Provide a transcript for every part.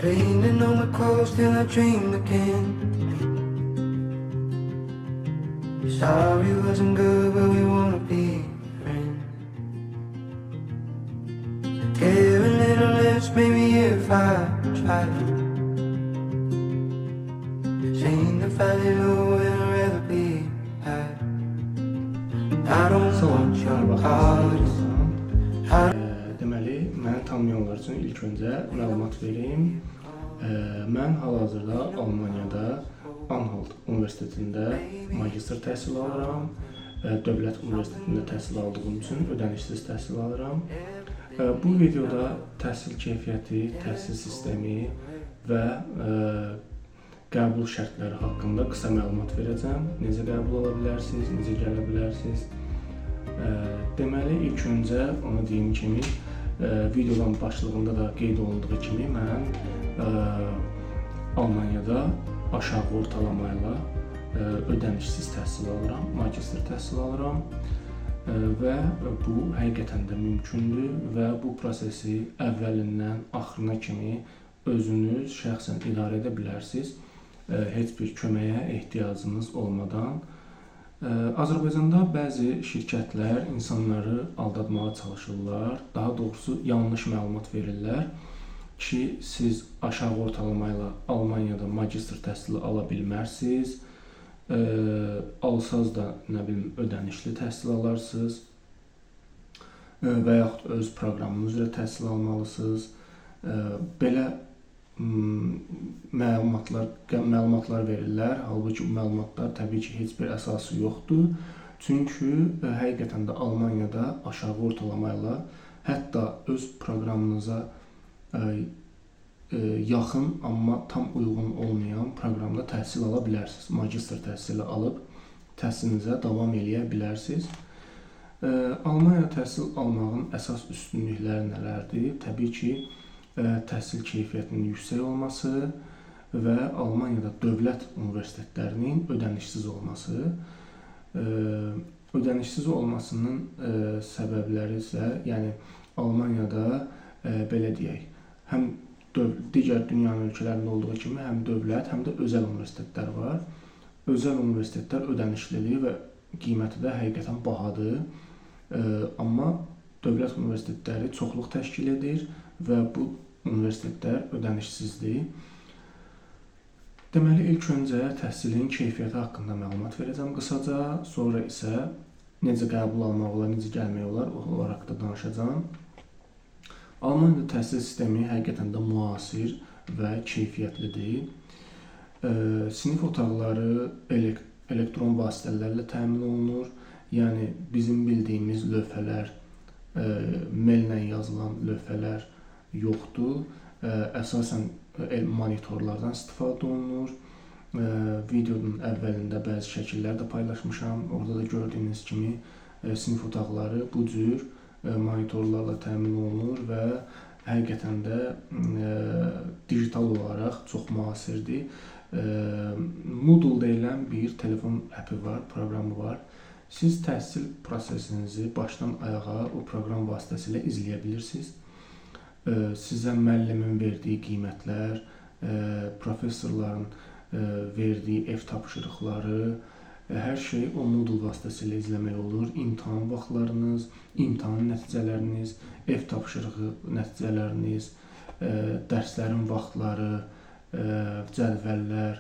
Painting on my clothes till I dream again. Sorry wasn't good, but we wanna be friends. Give a little less, maybe if I tried. Seen the valley low and I'd rather be high. I don't want your heart. Deməli, məni tanımayanlar üçün ilk öncə məlumat verim. Mən hal-hazırda Almaniyada Anhalt Universitetində magistr təhsil alıram. Dövlət Universitetində təhsil aldığım üçün ödənişsiz təhsil alıram. Bu videoda təhsil keyfiyyəti, təhsil sistemi və qəbul şərtləri haqqında qısa məlumat verəcəm. Necə qəbul ola bilərsiniz, necə gələ bilərsiniz. Deməli, ilk öncə onu deyim kimi, videodan başlığında da qeyd olunduğu kimi mən Almaniyada aşağı ortalama ilə ödənişsiz təhsil alıram, magistr təhsil alıram və bu həqiqətən də mümkündür və bu prosesi əvvəlindən axırına kimi özünüz şəxsən idarə edə bilərsiniz, heç bir köməyə ehtiyacınız olmadan. Azərbaycanda bəzi şirkətlər insanları aldatmağa çalışırlar, daha doğrusu yanlış məlumat verirlər ki, siz aşağı ortalama ilə Almaniyada magistr təhsili ala bilmərsiniz, alsaz da nə bilim ödənişli təhsil alarsınız və yaxud öz proqramınız üzrə təhsil almalısınız. Belə məlumatlar verirlər, halbuki bu məlumatlar təbii ki, heç bir əsası yoxdur. Çünki həqiqətən də Almaniyada aşağı ortalama ilə hətta öz proqramınıza yaxın, amma tam uyğun olmayan proqramda təhsil ala bilərsiniz. Magistr təhsili alıb təhsilinizə davam edə bilərsiniz. Almaniyada təhsil almağın əsas üstünlükləri nələrdir? Təbii ki, təhsil keyfiyyətinin yüksək olması və Almaniyada dövlət universitetlərinin ödənişsiz olması. Ödənişsiz olmasının səbəbləri isə, yəni Almaniyada belə deyək, həm digər dünyanın ölkələrində olduğu kimi həm dövlət, həm də özəl universitetlər var. Özəl universitetlər ödənişlidir və qiyməti də həqiqətən bahadır. Amma dövlət universitetləri çoxluq təşkil edir və bu universitetlər ödənişsizdir. Deməli, ilk öncə təhsilin keyfiyyəti haqqında məlumat verəcəm qısaca, sonra isə necə qəbul almaq olar, necə gəlmək olar, o haqqda danışacağam. Almaniyada təhsil sistemi həqiqətən də müasir və keyfiyyətlidir. Sinif otaqları elektron vasitələrlə təmin olunur. Yəni, bizim bildiyimiz lövhələr, mellə yazılan lövhələr yoxdur. Əsasən monitorlardan istifadə olunur. Videonun əvvəlində bəzi şəkillər də paylaşmışam. Orada da gördüyünüz kimi sinif otaqları bu cür monitorlarla təmin olunur və həqiqətən də digital olaraq çox müasirdir. Moodle deyilən bir telefon əpi var, proqramı var. Siz təhsil prosesinizi başdan ayağa o proqram vasitəsilə izləyə bilirsiniz. Sizə müəllimin verdiyi qiymətlər, professorların verdiyi ev tapşırıqları, hər şey o Moodle vasitəsilə izləmək olur. İmtahan vaxtlarınız, imtahan nəticələriniz, ev tapşırığı nəticələriniz, dərslərin vaxtları, cədvəllər,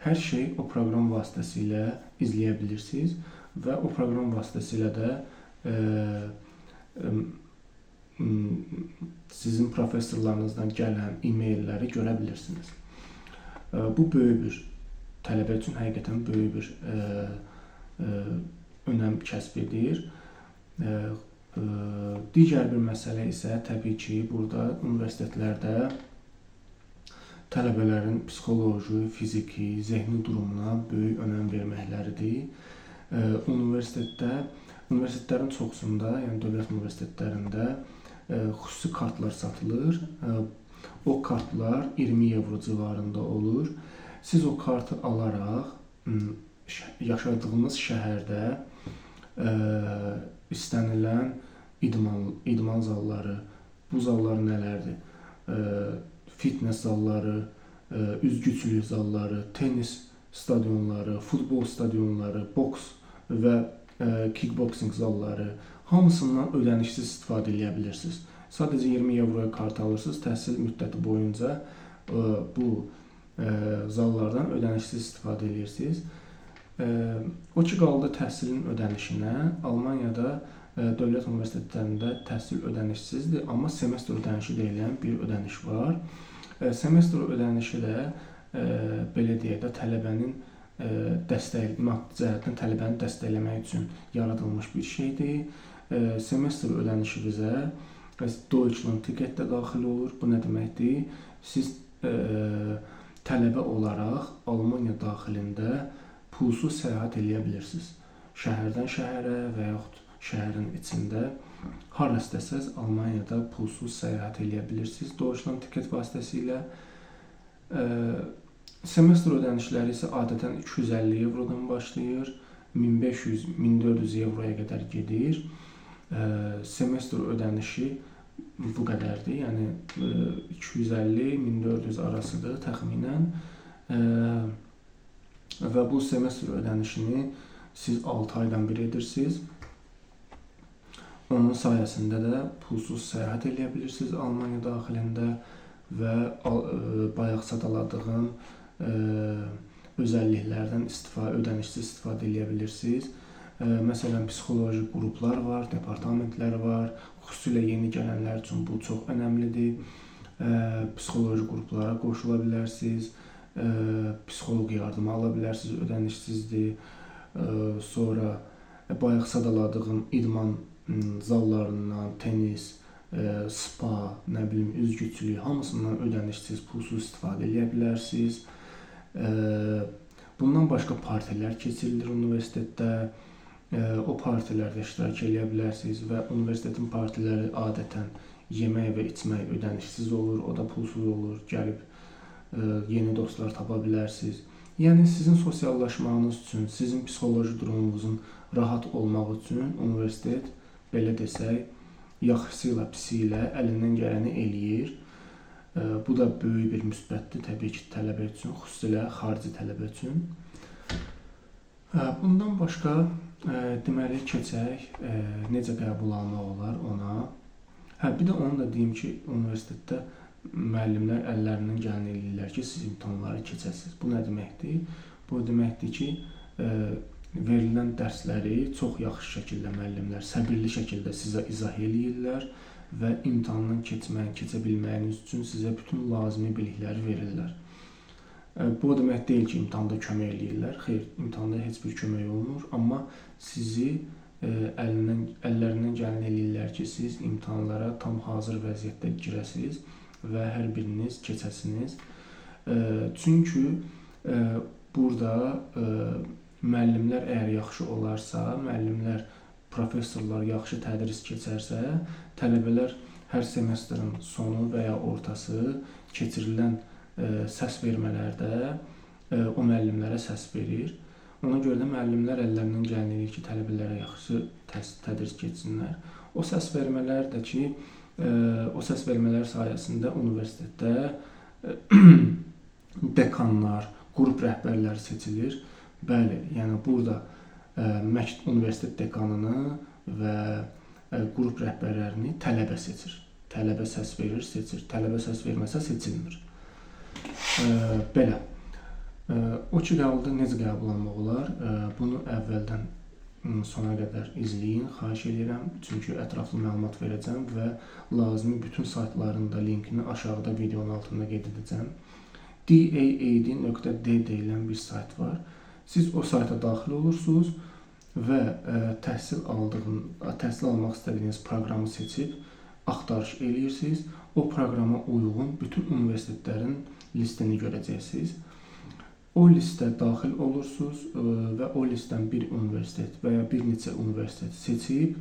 hər şey o proqram vasitəsilə izləyə bilirsiniz və o proqram vasitəsilə də sizin professorlarınızdan gələn e-mailləri görə bilirsiniz. Bu böyük bir tələbə üçün həqiqətən böyük bir önəm kəsb edir. Digər bir məsələ isə təbii ki, burada universitetlərdə tələbələrin psixoloji, fiziki, zehni durumuna böyük önəm verməkləridir. Universitetlərin çoxsunda, yəni dövlət universitetlərində xüsusi kartlar satılır. O kartlar 20 euro civarında olur. Siz o kartı alaraq yaşadığınız şəhərdə istənilən idman zalları, bu zallar nələrdir? fitness zalları, üzgüçülük zalları, tennis stadionları, futbol stadionları, boks və kickboxing zalları hamısından ödənişsiz istifadə edə bilirsiniz. Sadəcə 20 evroya kart alırsınız, təhsil müddəti boyunca bu zallardan ödənişsiz istifadə edirsiniz. O ki qaldı təhsilin ödənişinə. Almaniyada dövlət universitetlərində təhsil ödənişsizdir, amma semestr ödənişi deyilən bir ödəniş var. Semestr ödənişi də belə deyək də tələbənin maddi cəhətdən tələbəni dəstəkləmək üçün yaradılmış bir şeydir. Semestr ödənişi bizə Deutschland ticket də daxil olur. Bu nə deməkdir? Siz tələbə olaraq Almaniya daxilində pulsuz səyahət edə bilirsiniz. Şəhərdən şəhərə və yaxud şəhərin içində hara istəsəz Almaniyada pulsuz səyahət edə bilirsiniz Deutschland ticket vasitəsilə. Semestr ödənişləri isə adətən 250 evrodan başlayır, 1500-1400 evroya qədər gedir. Semestr ödənişi bu qədərdir, yəni 250-1400 arasıdır təxminən. Və bu semestr ödənişini siz 6 aydan bir edirsiniz. Onun sayəsində də pulsuz səyahət edə bilirsiniz Almaniya daxilində və bayaq sadaladığım özəlliklərdən ödənişsiz istifadə edə bilirsiniz. Məsələn, psixoloji qruplar var, departamentlər var. Xüsusilə yeni gələnlər üçün bu çox önəmlidir. Psixoloji qruplara qoşula bilərsiniz. Psixoloq yardımı ala bilərsiniz, ödənişsizdir. Sonra bayaq sadaladığım idman zallarından, tennis, spa, üzgüçülük hamısından ödənişsiz, pulsuz istifadə edə bilərsiniz. Bundan başqa partilər keçirilir universitetdə. O partilərdə iştirak edə bilərsiniz və universitetin partiləri adətən yemək və içmək ödənişsiz olur, o da pulsuz olur. Gəlib yeni dostlar tapa bilərsiniz. Yəni sizin sosiallaşmağınız üçün, sizin psixoloji durumunuzun rahat olmaq üçün universitet belə desək, yaxşısı ilə pisi ilə əlindən gələni eləyir. Bu da böyük bir müsbətdir təbii ki, tələbə üçün, xüsusilə xarici tələbə üçün. Bundan başqa deməli keçək, necə qəbul almaq olar ona. Bir də onu da deyim ki, universitetdə müəllimlər əllərindən gələni eləyirlər ki, siz imtahanları keçəsiniz. Bu nə deməkdir? Bu deməkdir ki, verilən dərsləri çox yaxşı şəkildə müəllimlər səbirli şəkildə sizə izah eləyirlər və imtahandan keçə bilməyiniz üçün sizə bütün lazımi bilikləri verirlər. Bu demək deyil ki, imtahanda kömək eləyirlər. Xeyr, imtahanda heç bir kömək olmur, amma sizi əllərindən gələni eləyirlər ki, siz imtahanlara tam hazır vəziyyətdə girəsiniz və hər biriniz keçəsiniz. Çünki burada müəllimlər əgər yaxşı olarsa, professorlar yaxşı tədris keçərsə, tələbələr hər semestrin sonu və ya ortası keçirilən səs vermələrdə o müəllimlərə səs verir. Ona görə də müəllimlər əllərindən gələni eləyir ki, tələbələrə yaxşı tədris keçsinlər. O səs vermələr sayəsində universitetdə dekanlar, qrup rəhbərləri seçilir. Bəli, yəni burada universitet dekanını və qrup rəhbərlərini tələbə seçir. Tələbə səs verir, seçir. Tələbə səs verməsə seçilmir. Belə. O ki qaldı, necə qəbul almaq olar? Bunu əvvəldən sona qədər izləyin, xahiş edirəm. Çünki ətraflı məlumat verəcəm və lazımi bütün saytların da linkini aşağıda videonun altında qeyd edəcəm. DAAD.D deyilən bir sayt var. Siz o sayta daxil olursunuz və təhsil almaq istədiyiniz proqramı seçib axtarış eləyirsiniz. O proqrama uyğun bütün universitetlərin listini görəcəksiniz. O listə daxil olursunuz və o listdən bir universitet və ya bir neçə universitet seçib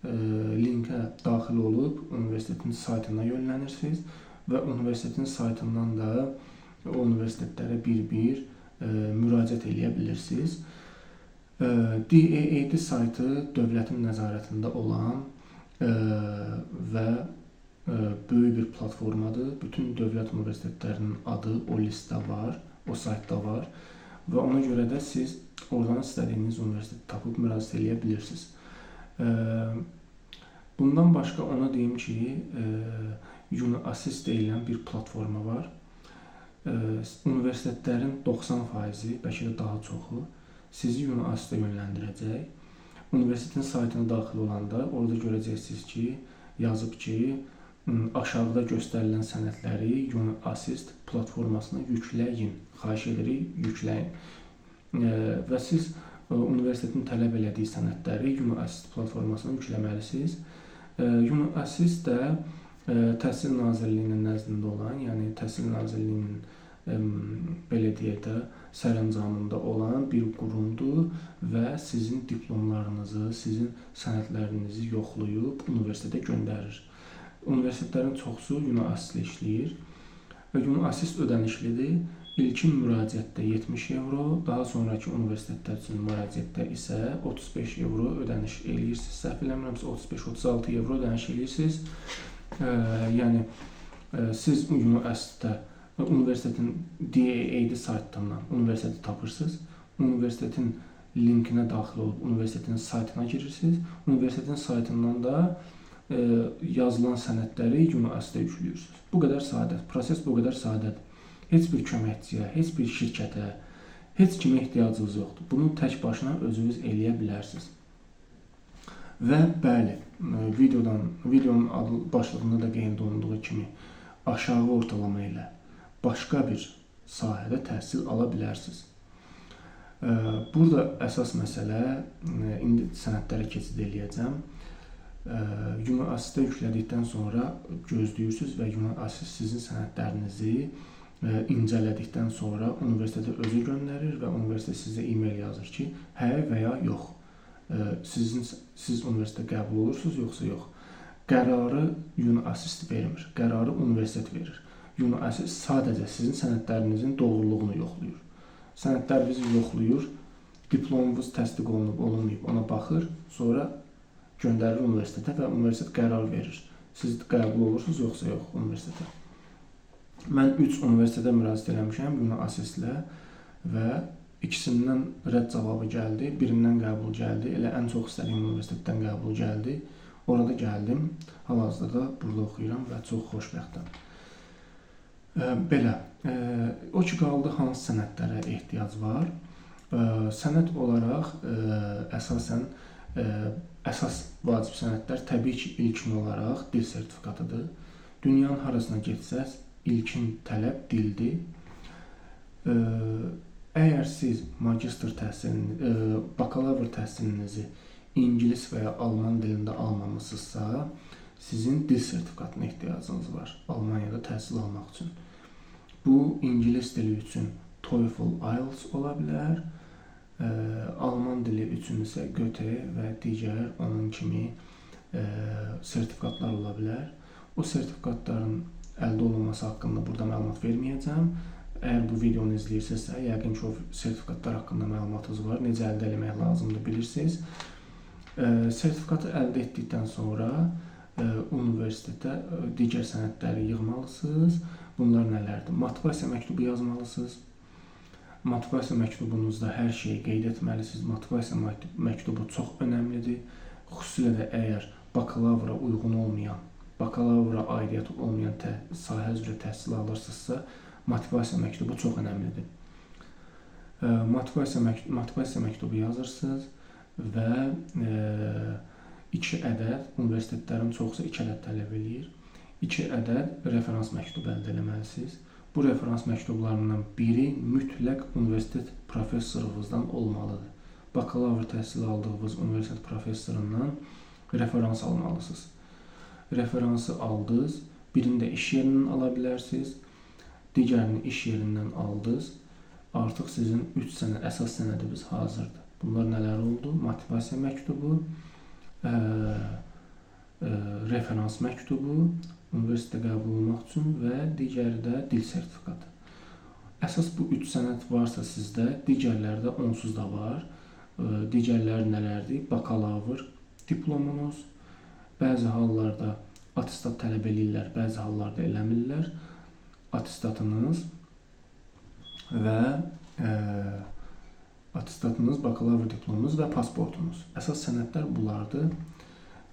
linkə daxil olub universitetin saytına yönlənirsiniz və universitetin saytından da o universitetlərə bir-bir müraciət edə bilirsiniz. DAAD saytı dövlətin nəzarətində olan və böyük bir platformadır. Bütün dövlət universitetlərinin adı o listdə var, o saytda var və ona görə də siz oradan istədiyiniz universiteti tapıb müraciət edə bilirsiniz. Bundan başqa ona deyim ki, UniAssist deyilən bir platforma var. Universitetlərin 90%, bəlkə də daha çoxu sizi UniAssist-ə yönləndirəcək. Universitetin saytına daxil olanda orada görəcəksiniz ki, yazıb ki, aşağıda göstərilən sənədləri UniAssist platformasına yükləyin. Xahiş edirik, yükləyin. Və siz universitetin tələb elədiyi sənədləri UniAssist platformasına yükləməlisiniz. UniAssist də Təhsil Nazirliyinin nəzdində olan, yəni Təhsil Nazirliyinin belə deyək də sərəncamında olan bir qurumdur və sizin diplomlarınızı, sizin sənədlərinizi yoxlayıb universitetə göndərir. Universitetlərin çoxusu UniAssist işləyir və UniAssist ödənişlidir. İlkin müraciətdə 70 euro, daha sonraki universitetlər üçün müraciətdə isə 35 euro ödəniş eləyirsiniz. Səhv eləmirəmsə 35-36 euro ödəniş eləyirsiniz. Yəni siz UniAssist-də universitetin DAAD saytından universiteti tapırsınız. Universitetin linkinə daxil olub universitetin saytına girirsiniz. Universitetin saytından da yazılan sənədləri UniAssist-ə yüklüyorsunuz. Bu qədər sadədir. Proses bu qədər sadədir. Heç bir köməkçiyə, heç bir şirkətə, heç kimə ehtiyacınız yoxdur. Bunu tək başına özünüz eləyə bilərsiniz. Və bəli, videonun adı başlığında da qeyd olunduğu kimi aşağı ortalama ilə başqa bir sahədə təhsil ala bilərsiniz. Burada əsas məsələ, indi sənədlərə keçid eləyəcəm. UniAssist-ə yüklədikdən sonra gözləyirsiniz və UniAssist sizin sənədlərinizi incələdikdən sonra universitetə özü göndərir və universitet sizə e-mail yazır ki, hə və ya yox. Siz universitetə qəbul olursunuz, yoxsa yox. Qərarı UniAssist vermir, qərarı universitet verir. UniAssist sadəcə sizin sənədlərinizin doğruluğunu yoxlayır. Sənədlərinizi yoxlayır, diplomunuz təsdiq olunub, olunmayıb ona baxır, sonra göndərir universitetə və universitet qərar verir. Siz qəbul olursunuz, yoxsa yox universitetə. Mən 3 universitetə müraciət eləmişəm UniAssist-lə və ikisindən rədd cavabı gəldi, birindən qəbul gəldi, elə ən çox istədiyim universitetdən qəbul gəldi. Orada gəldim, hal-hazırda burada oxuyuram və çox xoşbəxtəm. Belə, o ki qaldı hansı sənədlərə ehtiyac var? Sənəd olaraq əsasən əsas vacib sənədlər təbii ki, ilkin olaraq dil sertifikatıdır. Dünyanın harasına getsəz, ilkin tələb dildir. Əgər siz magistr təhsilini, bakalavr təhsilinizi ingilis və ya alman dilində almamısınızsa, sizin dil sertifikatına ehtiyacınız var Almaniyada təhsil almaq üçün. Bu, ingilis dili üçün TOEFL, IELTS ola bilər, alman dili üçün isə Goethe və digər onun kimi sertifikatlar ola bilər. O sertifikatların əldə olunması haqqında burada məlumat verməyəcəm. Əgər bu videonu izləyirsinizsə, yəqin ki, o sertifikatlar haqqında məlumatınız var, necə əldə etmək lazımdır bilirsiniz. Sertifikatı əldə etdikdən sonra universitetə digər sənədləri yığmalısınız. Bunlar nələrdir? Motivasiya məktubu yazmalısınız. Motivasiya məktubunuzda hər şeyi qeyd etməlisiniz. Motivasiya məktubu çox önəmlidir. Xüsusilə də əgər bakalavra uyğun olmayan, bakalavra aidiyyəti olmayan sahə üzrə təhsil alırsınızsa, motivasiya məktubu çox önəmlidir. Motivasiya məktubu yazırsınız və 2 ədəd, universitetlərin çoxusu 2 ədəd tələb eləyir. 2 ədəd referans məktubu əldə etməlisiniz. Bu referans məktublarından biri mütləq universitet professorunuzdan olmalıdır. Bakalavr təhsil aldığınız universitet professorundan referans almalısınız. Referansı aldınız, birini də iş yerindən ala bilərsiniz, digərini iş yerindən aldınız. Artıq sizin 3 sənəd, əsas sənədiniz hazırdır. Bunlar nələr oldu? Motivasiya məktubu, referans məktubu, universitetə qəbul olmaq üçün və digəri də dil sertifikatı. Əsas bu 3 sənəd varsa sizdə, digərləri də onsuz da var. Digərləri nələrdir? Bakalavr diplomunuz, bəzi hallarda attestat tələb eləyirlər, bəzi hallarda eləmirlər. Attestatınız və attestatınız, bakalavr diplomunuz və pasportunuz. Əsas sənədlər bunlardır.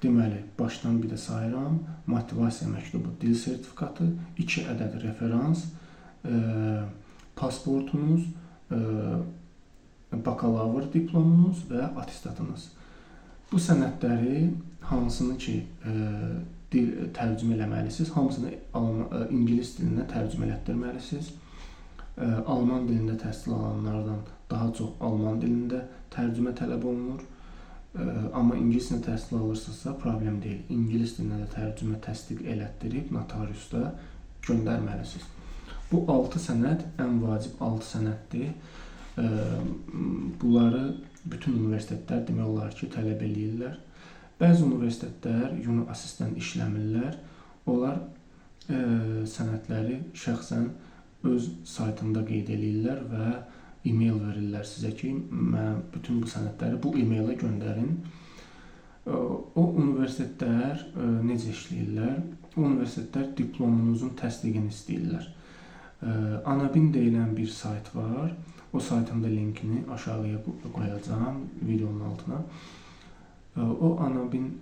Deməli, başdan bir də sayıram. Motivasiya məktubu, dil sertifikatı, 2 ədəd referans, pasportunuz, bakalavr diplomunuz və attestatınız. Bu sənədləri hansını ki dil tərcümə eləməlisiniz, hamısını ingilis dilinə tərcümə elətdirməlisiniz. Alman dilində təhsil alanlardan daha çox alman dilində tərcümə tələb olunur. Amma ingilis dilində təhsil alırsınızsa problem deyil. İngilis dilində də tərcümə təsdiq elətdirib notariusda göndərməlisiniz. Bu 6 sənəd ən vacib 6 sənəddir. Bunları bütün universitetlər demək olar ki, tələb eləyirlər. Bəzi universitetlər UniAssist-dən işləmirlər. Onlar sənədləri şəxsən öz saytında qeyd eləyirlər və e-mail verirlər sizə ki, mən bütün bu sənədləri bu e-mailə göndərin. O universitetlər necə işləyirlər? O universitetlər diplomunuzun təsdiqini istəyirlər. Anabin deyilən bir sayt var. O saytın da linkini aşağıya qoyacağam videonun altına. O Anabin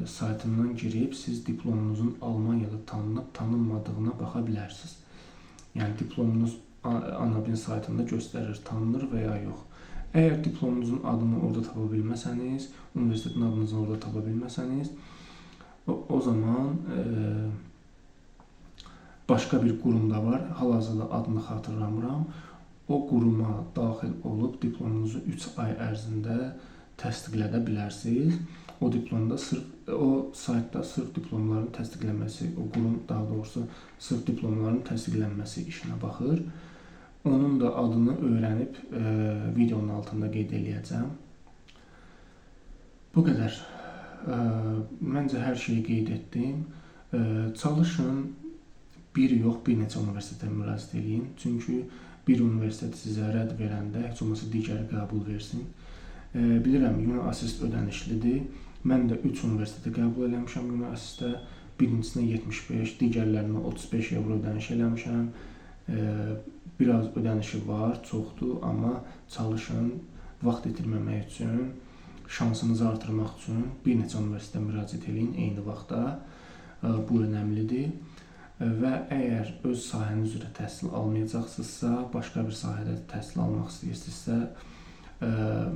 saytından girib siz diplomunuzun Almaniyada tanınıb tanınmadığına baxa bilərsiniz. Yəni diplomunuz Anabin saytında göstərir, tanınır və ya yox. Əgər diplomunuzun adını orada tapa bilməsəniz, universitetin adınızı orada tapa bilməsəniz, o zaman başqa bir qurumda var, hal-hazırda adını xatırlamıram. O quruma daxil olub diplomunuzu 3 ay ərzində təsdiqlədə bilərsiniz. O diplomda o saytda sırf diplomların təsdiqlənməsi, o qurum daha doğrusu sırf diplomların təsdiqlənməsi işinə baxır. Onun da adını öyrənib videonun altında qeyd eləyəcəm. Bu qədər. Məncə hər şeyi qeyd etdim. Çalışın bir yox, bir neçə universitetə müraciət edin. Çünki bir universitet sizə rədd verəndə heç olmasa digəri qəbul versin. Bilirəm, UniAssist ödənişlidir. Mən də 3 universitetə qəbul eləmişəm UniAssist-ə. Birincisinə 75, digərlərinə 35 evro ödəniş eləmişəm. Biraz ödənişi var, çoxdur, amma çalışın vaxt itirməmək üçün, şansınızı artırmaq üçün bir neçə universitetə müraciət edin eyni vaxtda. Bu önəmlidir. Və əgər öz sahəniz üzrə təhsil almayacaqsınızsa, başqa bir sahədə təhsil almaq istəyirsinizsə,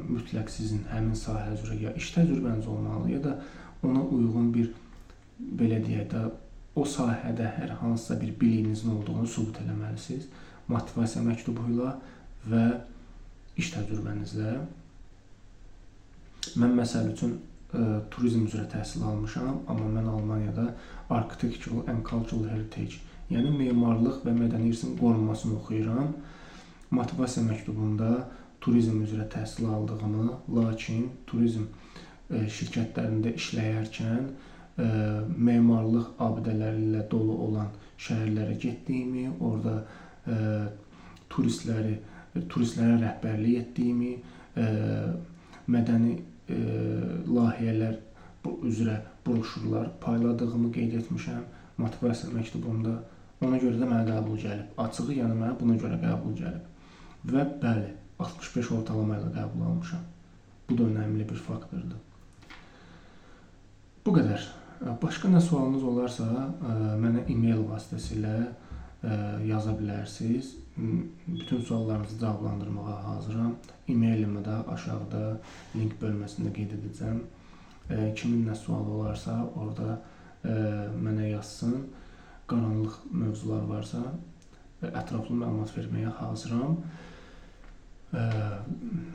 mütləq sizin həmin sahə üzrə ya iş təcrübəniz olmalı, ya da ona uyğun bir, belə deyək də, o sahədə hər hansısa bir biliyinizin olduğunu sübut eləməlisiniz. Motivasiya məktubu ilə və iş təcrübənizlə. Mən məsəl üçün turizm üzrə təhsil almışam, amma mən Almaniyada Architectural and Cultural Heritage, yəni memarlıq və mədəni irsin qorunmasını oxuyuram. Motivasiya məktubunda turizm üzrə təhsil aldığımı, lakin turizm şirkətlərində işləyərkən memarlıq abidələri ilə dolu olan şəhərlərə getdiyimi, orada turistlərə rəhbərlik etdiyimi, mədəni layihələr üzrə broşurlar payladığımı qeyd etmişəm motivasiya məktubumda. Ona görə də mənə qəbul gəlib. Açığı, yəni mənə buna görə qəbul gəlib. Və bəli, 65 ortalama ilə qəbul almışam. Bu da önəmli bir faktordur. Bu qədər. Başqa nə sualınız olarsa, mənə e-mail vasitəsilə yaza bilərsiniz. Bütün suallarınızı cavablandırmağa hazıram. E-mailimi də aşağıda link bölməsində qeyd edəcəm. Kimin nə sualı olarsa, orada mənə yazsın. Qaranlıq mövzular varsa, ətraflı məlumat verməyə hazıram.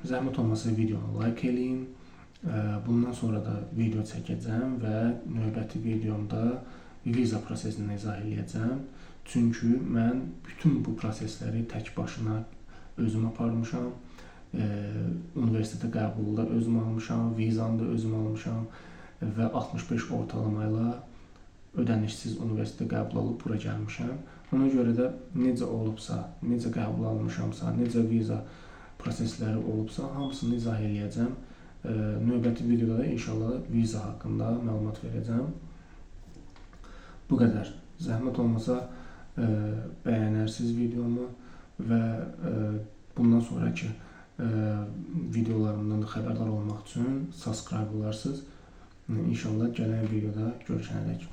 Zəhmət olmasa videonu like eləyin. Bundan sonra da video çəkəcəm və növbəti videomda viza prosesini izah eləyəcəm. Çünki mən bütün bu prosesləri tək başına özüm aparmışam. Universitetə qəbulda özüm almışam, vizanı da özüm almışam və 65 ortalama ilə ödənişsiz universitetə qəbul alıb bura gəlmişəm. Ona görə də necə olubsa, necə qəbul almışamsa, necə viza prosesləri olubsa, hamısını izah eləyəcəm. Növbəti videoda da inşallah viza haqqında məlumat verəcəm. Bu qədər. Zəhmət olmasa bəyənərsiniz videomu və bundan sonraki videolarımdan da xəbərdar olmaq üçün subscribe olarsınız. İnşallah gələn videoda görüşənədək.